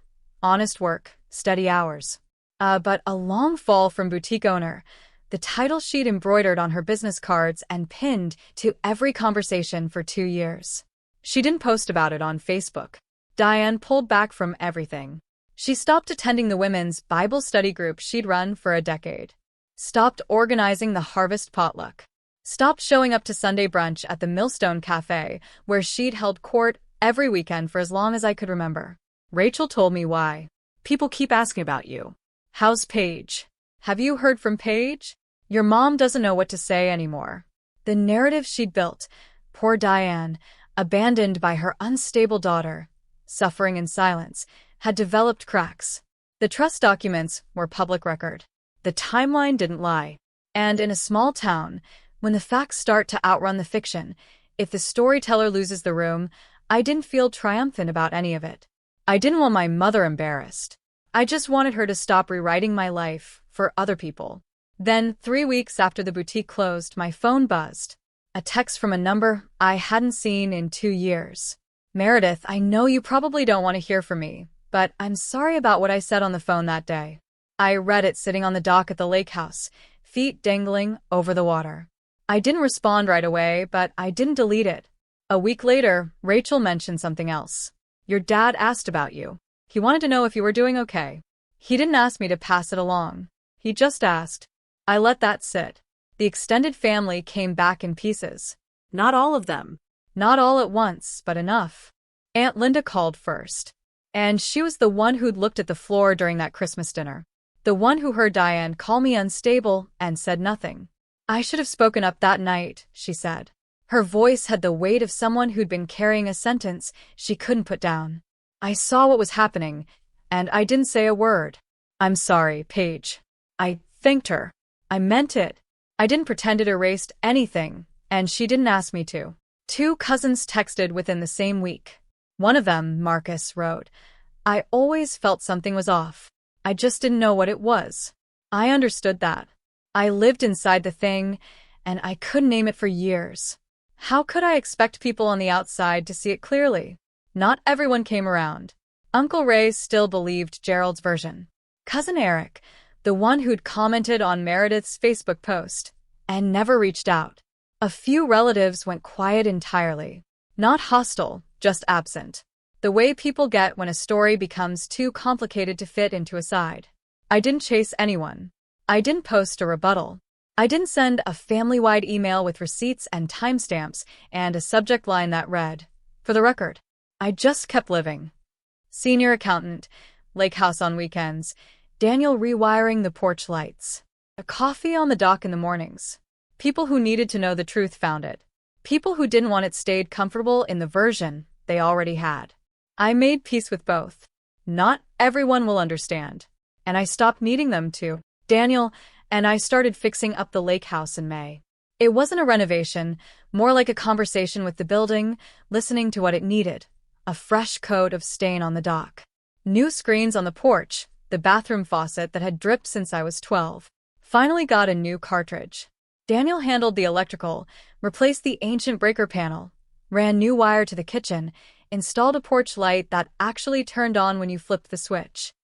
S1: Honest work, steady hours. But a long fall from boutique owner, the title she'd embroidered on her business cards and pinned to every conversation for 2 years. She didn't post about it on Facebook. Diane pulled back from everything. She stopped attending the women's Bible study group she'd run for a decade. Stopped organizing the harvest potluck. Stopped showing up to Sunday brunch at the Millstone Cafe, where she'd held court every weekend for as long as I could remember. Rachel told me why.
S2: People keep asking about you.
S1: How's Paige? Have you heard from Paige? Your mom doesn't know what to say anymore. The narrative she'd built, poor Diane, abandoned by her unstable daughter, suffering in silence, had developed cracks. The trust documents were public record. The timeline didn't lie. And in a small town, When the facts start to outrun the fiction, if the storyteller loses the room, I didn't feel triumphant about any of it. I didn't want my mother embarrassed. I just wanted her to stop rewriting my life for other people. Then, 3 weeks after the boutique closed, my phone buzzed. A text from a number I hadn't seen in 2 years. Meredith, I know you probably don't want to hear from me, but I'm sorry about what I said on the phone that day. I read it sitting on the dock at the lake house, feet dangling over the water. I didn't respond right away, but I didn't delete it. A week later, Rachel mentioned something else. Your dad asked about you. He wanted to know if you were doing okay. He didn't ask me to pass it along. He just asked. I let that sit. The extended family came back in pieces.
S2: Not all of them.
S1: Not all at once, but enough. Aunt Linda called first. And she was the one who'd looked at the floor during that Christmas dinner. The one who heard Diane call me unstable and said nothing. I should have spoken up that night, she said. Her voice had the weight of someone who'd been carrying a sentence she couldn't put down. I saw what was happening, and I didn't say a word. I'm sorry, Paige. I thanked her. I meant it. I didn't pretend it erased anything, and she didn't ask me to. 2 cousins texted within the same week. One of them, Marcus, wrote, I always felt something was off. I just didn't know what it was. I understood that. I lived inside the thing, and I couldn't name it for years. How could I expect people on the outside to see it clearly? Not everyone came around. Uncle Ray still believed Gerald's version. Cousin Eric, the one who'd commented on Meredith's Facebook post, and never reached out. A few relatives went quiet entirely. Not hostile, just absent. The way people get when a story becomes too complicated to fit into a side. I didn't chase anyone. I didn't post a rebuttal. I didn't send a family-wide email with receipts and timestamps and a subject line that read, for the record. I just kept living. Senior accountant, lake house on weekends, Daniel rewiring the porch lights. A coffee on the dock in the mornings. People who needed to know the truth found it. People who didn't want it stayed comfortable in the version they already had. I made peace with both. Not everyone will understand. And I stopped needing them to. Daniel and I started fixing up the lake house in May. It wasn't a renovation, more like a conversation with the building, listening to what it needed. A fresh coat of stain on the dock. New screens on the porch, the bathroom faucet that had dripped since I was 12. Finally got a new cartridge. Daniel handled the electrical, replaced the ancient breaker panel, ran new wire to the kitchen, installed a porch light that actually turned on when you flipped the switch.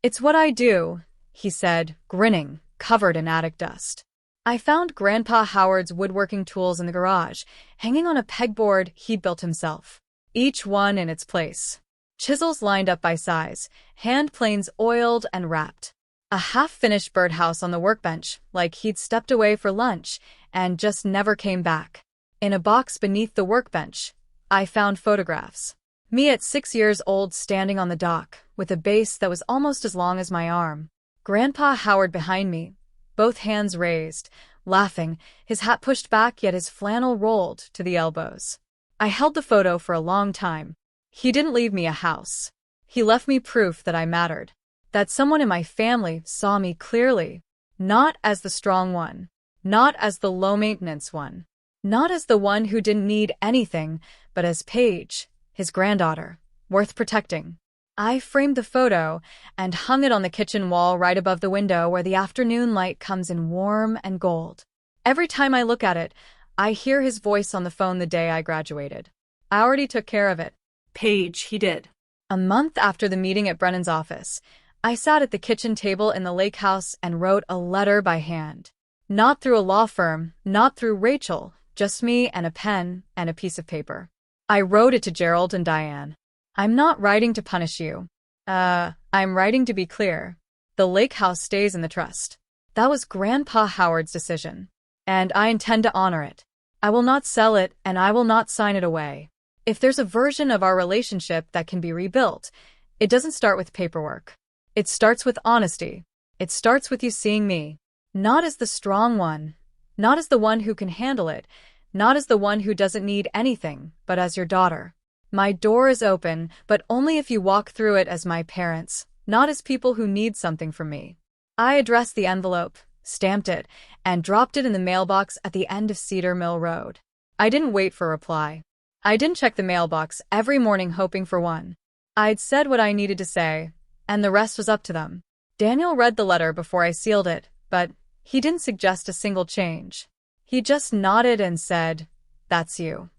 S1: It's what I do, he said, grinning, covered in attic dust. I found Grandpa Howard's woodworking tools in the garage, hanging on a pegboard he'd built himself. Each one in its place. Chisels lined up by size, hand planes oiled and wrapped. A half-finished birdhouse on the workbench, like he'd stepped away for lunch and just never came back. In a box beneath the workbench, I found photographs. Me at 6 years old standing on the dock, with a base that was almost as long as my arm. Grandpa Howard behind me, both hands raised, laughing, his hat pushed back yet his flannel rolled to the elbows. I held the photo for a long time. He didn't leave me a house. He left me proof that I mattered. That someone in my family saw me clearly. Not as the strong one. Not as the low-maintenance one. Not as the one who didn't need anything, but as Paige, his granddaughter, worth protecting. I framed the photo and hung it on the kitchen wall right above the window where the afternoon light comes in warm and gold. Every time I look at it, I hear his voice on the phone the day I graduated. I already took care of it.
S2: Paige, he did.
S1: A month after the meeting at Brennan's office, I sat at the kitchen table in the lake house and wrote a letter by hand. Not through a law firm, not through Rachel, just me and a pen and a piece of paper. I wrote it to Gerald and Diane. I'm not writing to punish you. I'm writing to be clear. The lake house stays in the trust. That was Grandpa Howard's decision. And I intend to honor it. I will not sell it and I will not sign it away. If there's a version of our relationship that can be rebuilt, it doesn't start with paperwork. It starts with honesty. It starts with you seeing me. Not as the strong one. Not as the one who can handle it. Not as the one who doesn't need anything, but as your daughter. My door is open, but only if you walk through it as my parents, not as people who need something from me. I addressed the envelope, stamped it, and dropped it in the mailbox at the end of Cedar Mill Road. I didn't wait for a reply. I didn't check the mailbox every morning hoping for one. I'd said what I needed to say, and the rest was up to them. Daniel read the letter before I sealed it, but he didn't suggest a single change. He just nodded and said, "That's you."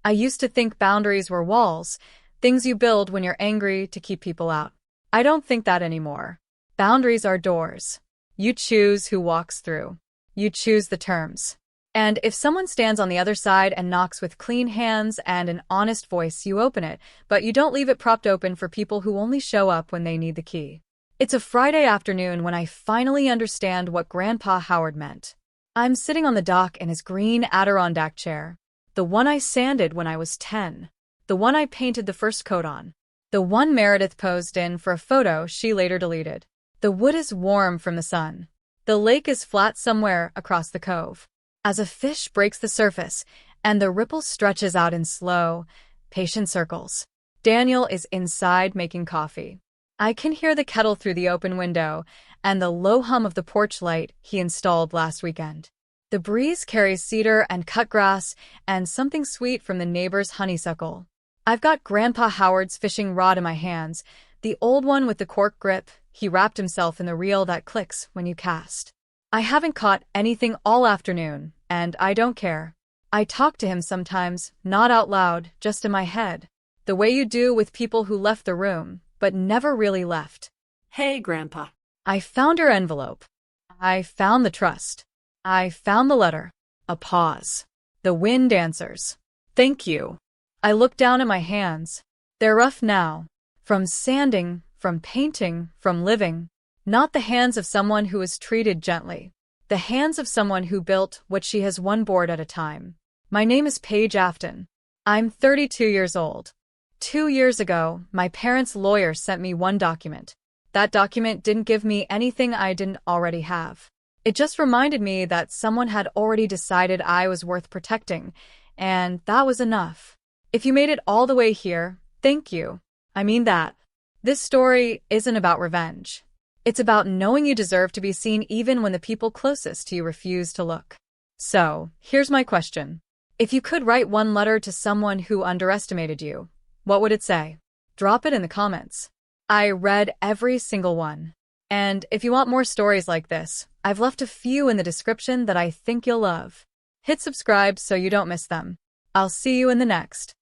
S1: I used to think boundaries were walls, things you build when you're angry to keep people out. I don't think that anymore. Boundaries are doors. You choose who walks through. You choose the terms. And if someone stands on the other side and knocks with clean hands and an honest voice, you open it, but you don't leave it propped open for people who only show up when they need the key. It's a Friday afternoon when I finally understand what Grandpa Howard meant. I'm sitting on the dock in his green Adirondack chair, the one I sanded when I was 10, the one I painted the first coat on, the one Meredith posed in for a photo she later deleted. The wood is warm from the sun. The lake is flat somewhere across the cove. As a fish breaks the surface and the ripple stretches out in slow, patient circles, Daniel is inside making coffee. I can hear the kettle through the open window and the low hum of the porch light he installed last weekend. The breeze carries cedar and cut grass and something sweet from the neighbor's honeysuckle. I've got Grandpa Howard's fishing rod in my hands, the old one with the cork grip. He wrapped himself in the reel that clicks when you cast. I haven't caught anything all afternoon, and I don't care. I talk to him sometimes, not out loud, just in my head. The way you do with people who left the room, but never really left.
S2: Hey, Grandpa.
S1: I found your envelope. I found the trust. I found the letter. A pause. The wind answers. Thank you. I look down at my hands. They're rough now. From sanding, from painting, from living. Not the hands of someone who was treated gently. The hands of someone who built what she has one board at a time. My name is Paige Afton. I'm 32 years old. 2 years ago, my parents' lawyer sent me one document. That document didn't give me anything I didn't already have. It just reminded me that someone had already decided I was worth protecting, and that was enough. If you made it all the way here, thank you. I mean that. This story isn't about revenge. It's about knowing you deserve to be seen even when the people closest to you refuse to look. So, here's my question. If you could write one letter to someone who underestimated you, what would it say? Drop it in the comments. I read every single one. And if you want more stories like this, I've left a few in the description that I think you'll love. Hit subscribe so you don't miss them. I'll see you in the next.